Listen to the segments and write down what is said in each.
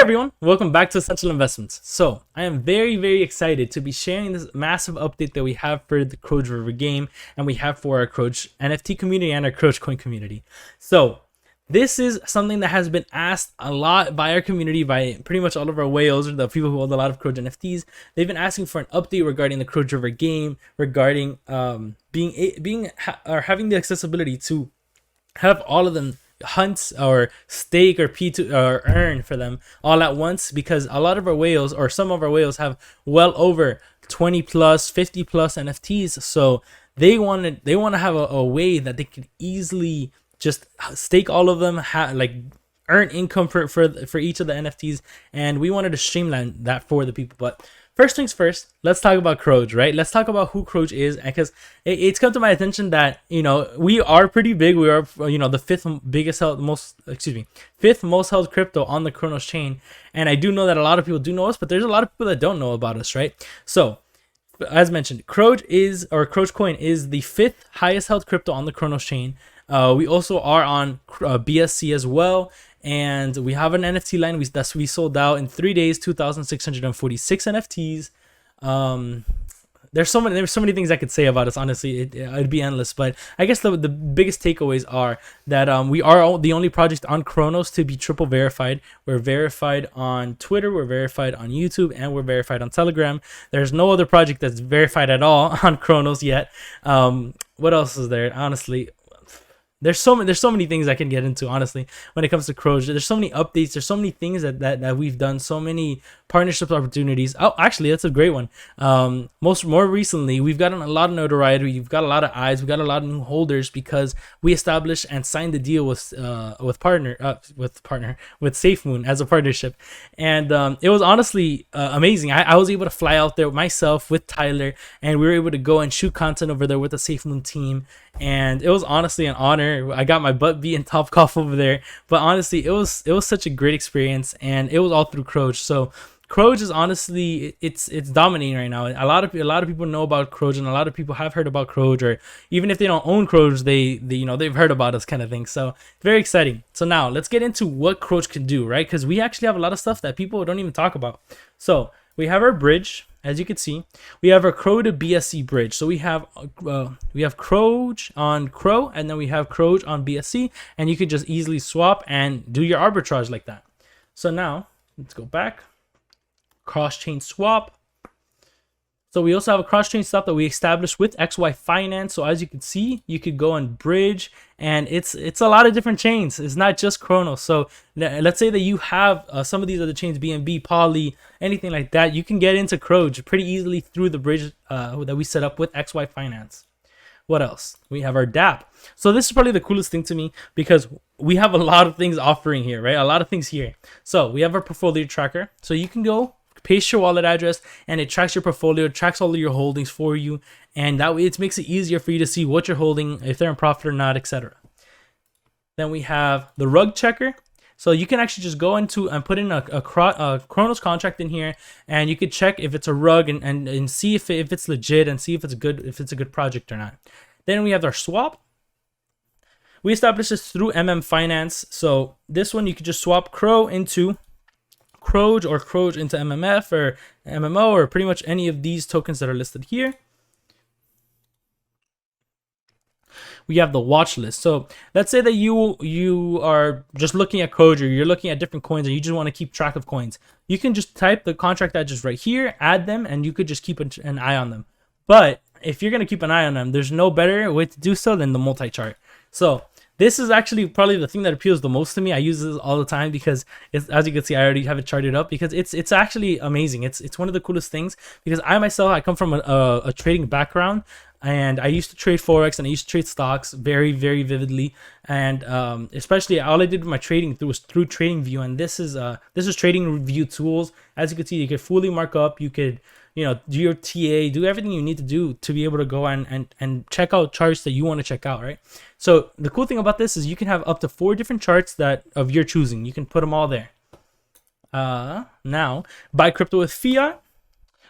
everyone, welcome back to Essential Investments. So I am very excited to be sharing this massive update that we have for the Croge River game and we have for our Croge NFT community and our Croge coin community. So this is something that has been asked a lot by our community, by pretty much all of our whales, or the people who hold a lot of Croge NFTs. They've been asking for an update regarding the Croge River game, regarding having the accessibility to have all of them hunts or stake or P2 or earn for them all at once, because a lot of our whales, or some of our whales, have well over 20 plus 50 plus NFTs. So they want to have a way that they could easily just stake all of them, like earn income for each of the NFTs, and we wanted to streamline that for the people. But first things first, let's talk about Croge, right? Let's talk about who Croge is, because it's come to my attention that, you know, we are pretty big. We are, you know, the fifth most held crypto on the Cronos chain, and I do know that a lot of people do know us, but there's a lot of people that don't know about us, right? So as mentioned, Croge Coin is the fifth highest held crypto on the Cronos chain. We also are on BSC as well, and we have an NFT line we sold out in 3 days, 2,646 NFTs. There's so many things I could say about us. Honestly, it'd be endless. But I guess the biggest takeaways are that we are the only project on Cronos to be triple verified. We're verified on Twitter, we're verified on YouTube, and we're verified on Telegram. There's no other project that's verified at all on Cronos yet. What else is there? Honestly, there's so many things I can get into, honestly, when it comes to Croge. There's so many updates, there's so many things that we've done, so many partnership opportunities. Oh, actually, that's a great one. More recently, we've gotten a lot of notoriety, we've got a lot of eyes, we've got a lot of new holders, because we established and signed the deal with SafeMoon as a partnership. And it was honestly amazing. I was able to fly out there myself with Tyler, and we were able to go and shoot content over there with the SafeMoon team, and it was honestly an honor. I got my butt beat in Topgolf over there, but honestly, it was such a great experience, and it was all through Croge. So Croge is honestly, it's dominating right now. A lot of people know about Croge, and a lot of people have heard about Croge, or even if they don't own Croge, they've heard about us, kind of thing. So very exciting. So now let's get into what Croge can do, right? Because we actually have a lot of stuff that people don't even talk about. So we have our bridge. As you can see, we have our Crow to BSC bridge. So we have Croge on Crow, and then we have Croge on BSC, and you could just easily swap and do your arbitrage like that. So now let's go back. Cross-chain swap. So we also have a cross-chain swap that we established with XY Finance. So as you can see, you could go and bridge, and it's a lot of different chains. It's not just Cronos. So let's say that you have some of these other chains, BNB, Poly, anything like that. You can get into Croge pretty easily through the bridge that we set up with XY Finance. What else? We have our DApp. So this is probably the coolest thing to me, because we have a lot of things offering here, right? A lot of things here. So we have our portfolio tracker. So you can go paste your wallet address, and it tracks your portfolio, tracks all of your holdings for you, and that way it makes it easier for you to see what you're holding, if they're in profit or not, etc. Then we have the rug checker. So you can actually just go into and put in a Cronos contract in here, and you could check if it's a rug and see if it's legit, and see if it's a good project or not. Then we have our swap. We established this through Finance. So this one, you could just swap Crow into Croge, or Croge into MMF or MMO, or pretty much any of these tokens that are listed here. We have the watch list. So let's say that you are just looking at Croge, or you're looking at different coins, and you just want to keep track of coins. You can just type the contract address right here, add them, and you could just keep an eye on them. But if you're going to keep an eye on them, there's no better way to do so than the multi-chart. So this is actually probably the thing that appeals the most to me. I use this all the time, because as you can see, I already have it charted up, because it's actually amazing. It's one of the coolest things, because I come from a trading background, and I used to trade Forex, and I used to trade stocks very vividly, and especially all I did with my trading was through TradingView, and this is TradingView tools. As you can see, you could fully mark up, you could, you know, do your TA, do everything you need to do to be able to go and check out charts that you want to check out, right? So the cool thing about this is you can have up to 4 different charts that of your choosing. You can put them all there. Now, buy crypto with fiat.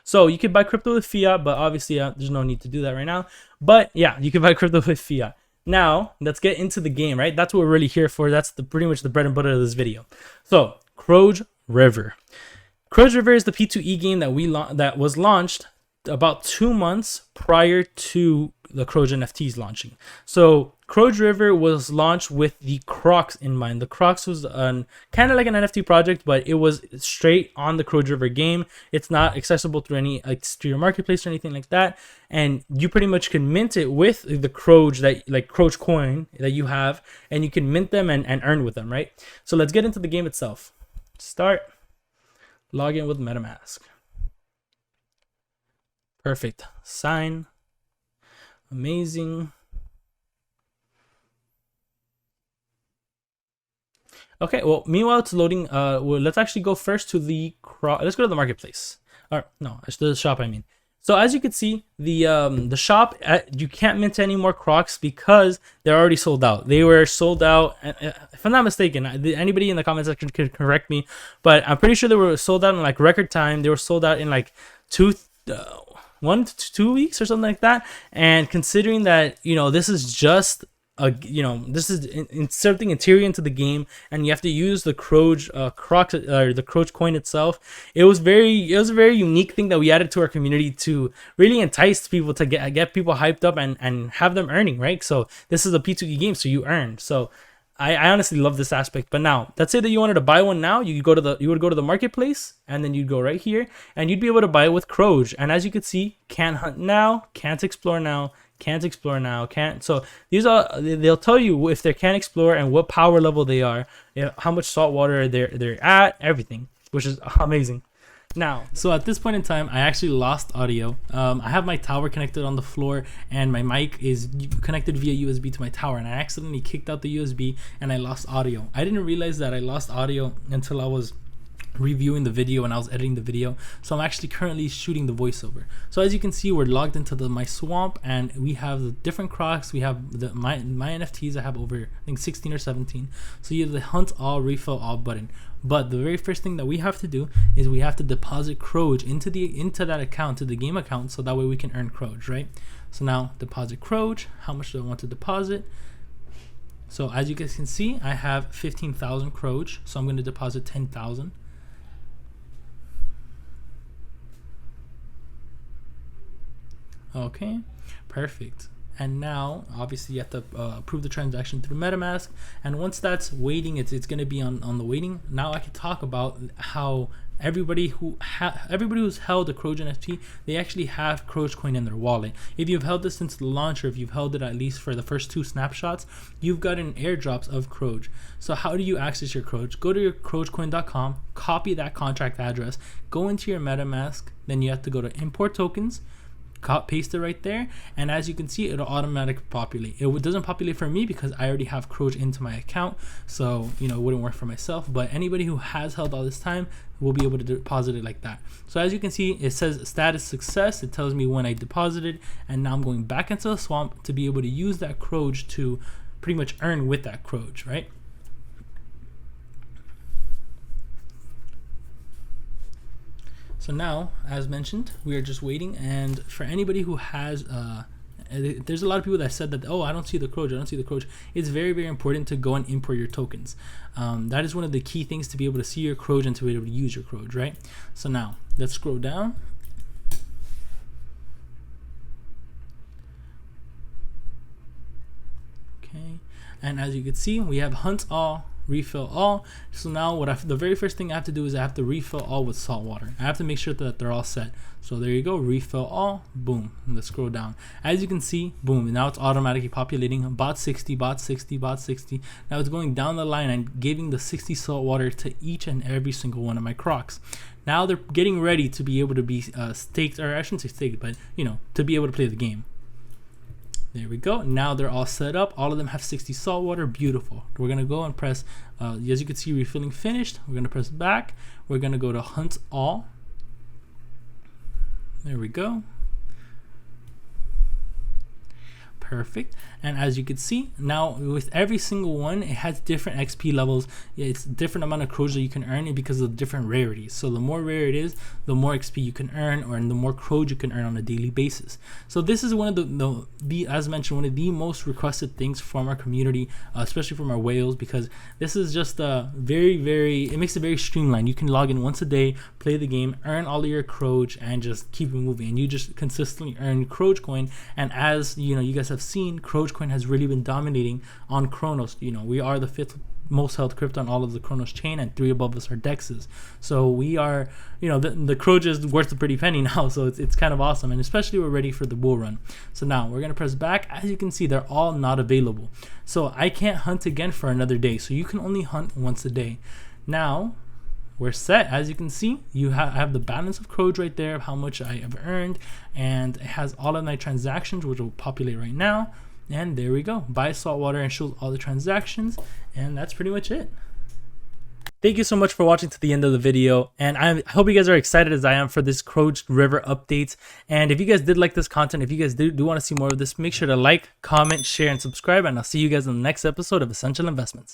So you could buy crypto with fiat, but obviously there's no need to do that right now. But yeah, you can buy crypto with fiat. Now, let's get into the game, right? That's what we're really here for. That's pretty much the bread and butter of this video. So Croge River. Croge River is the P2E game that was launched about 2 months prior to the Croge NFTs launching. So Croge River was launched with the Crocs in mind. The Crocs was kind of like an NFT project, but it was straight on the Croge River game. It's not accessible through any exterior marketplace or anything like that. And you pretty much can mint it with the Croge, that like Croge coin that you have, and you can mint them and earn with them, right? So let's get into the game itself. Start. Log in with MetaMask. Perfect. Sign. Amazing. Okay, well, meanwhile it's loading. Well, let's actually go first to let's go to the marketplace. Or no, it's the shop, I mean. So as you can see, the shop, you can't mint any more Crocs because they're already sold out. They were sold out, if I'm not mistaken. Anybody in the comment section could correct me, but I'm pretty sure they were sold out in like record time. They were sold out in like 1 to 2 weeks or something like that. And considering that, you know, this is just this is something interior into the game, and you have to use the Croge Crocs, the Croge coin itself. It was a very unique thing that we added to our community to really entice people, to get people hyped up and have them earning, right? So this is a P2E game, so you earn. So I honestly love this aspect. But now, let's say that you wanted to buy one now. You would go to the marketplace, and then you'd go right here, and you'd be able to buy it with Croge. And as you can see, can't hunt now, can't explore now, can't explore now, can't. So these are, they'll tell you if they can't explore and what power level they are, how much salt water they're at, everything, which is amazing. Now, so at this point in time, I actually lost audio. I have my tower connected on the floor, and my mic is connected via USB to my tower, and I accidentally kicked out the USB and I lost audio. I didn't realize that I lost audio until I was reviewing the video and I was editing the video. So I'm actually currently shooting the voiceover. So as you can see, we're logged into my swamp, and we have the different Crocs. We have my NFTs. I have over, I think, 16 or 17. So you have the hunt all, refill all button. But the very first thing that we have to do is we have to deposit Croge into that account, to the game account, so that way we can earn Croge, right? So now deposit Croge. How much do I want to deposit? So as you guys can see, I have 15,000 Croge. So I'm going to deposit 10,000. Okay, perfect. And now obviously you have to approve the transaction through MetaMask, and once that's waiting, it's going to be on the waiting. Now I can talk about how everybody who's held a Croge NFT, they actually have Croge coin in their wallet. If you've held this since the launch, or if you've held it at least for the first 2 snapshots, you've gotten airdrops of Croge. So how do you access your Croge? Go to your crogecoin.com, copy that contract address, go into your MetaMask, then you have to go to import tokens, paste it right there, and as you can see, it'll automatically populate. It doesn't populate for me because I already have Croge into my account, so it wouldn't work for myself, but anybody who has held all this time will be able to deposit it like that. So as you can see, it says status success. It tells me when I deposited, and now I'm going back into the swamp to be able to use that Croge to pretty much earn with that Croge, right? So now, as mentioned, we are just waiting, and for anybody who has, there's a lot of people that said that, oh, I don't see the Croge, I don't see the Croge. It's very, very important to go and import your tokens. That is one of the key things to be able to see your Croge and to be able to use your Croge, right? So now, let's scroll down. Okay, and as you can see, we have hunt all, refill all. So now the very first thing I have to do is I have to refill all with salt water. I have to make sure that they're all set. So there you go, refill all, boom. Let's scroll down. As you can see, boom, now it's automatically populating bot 60, bot 60, bot 60. Now it's going down the line and giving the 60 salt water to each and every single one of my Crocs. Now they're getting ready to be able to be staked, or I shouldn't say staked, but to be able to play the game. There we go. Now they're all set up. All of them have 60 salt water. Beautiful. We're going to go and press, as you can see, refilling finished. We're going to press back. We're going to go to hunt all. There we go. Perfect. And as you can see, now with every single one, it has different XP levels. It's different amount of Croge that you can earn because of different rarities. So the more rare it is, the more XP you can earn, or the more Croge you can earn on a daily basis. So this is one of the as mentioned, one of the most requested things from our community, especially from our whales, because this is just it makes it very streamlined. You can log in once a day, play the game, earn all of your Croge, and just keep it moving. And you just consistently earn Croge coin. And as you know, you guys have seen, Croge coin has really been dominating on Chronos. You know, we are the 5th most held crypto on all of the Chronos chain, and 3 above us are dexes. So we are, you know, the Croge is worth a pretty penny now. So it's kind of awesome, and especially we're ready for the bull run. So now we're gonna press back. As you can see, they're all not available. So I can't hunt again for another day. So you can only hunt once a day. Now we're set. As you can see, you have the balance of Croge right there of how much I have earned, and it has all of my transactions, which will populate right now. And there we go. Buy saltwater and shows all the transactions, and that's pretty much it. Thank you so much for watching to the end of the video, and I hope you guys are excited as I am for this Croge River updates. And if you guys did like this content, if you guys do want to see more of this, make sure to like, comment, share, and subscribe, and I'll see you guys in the next episode of Essential Investments.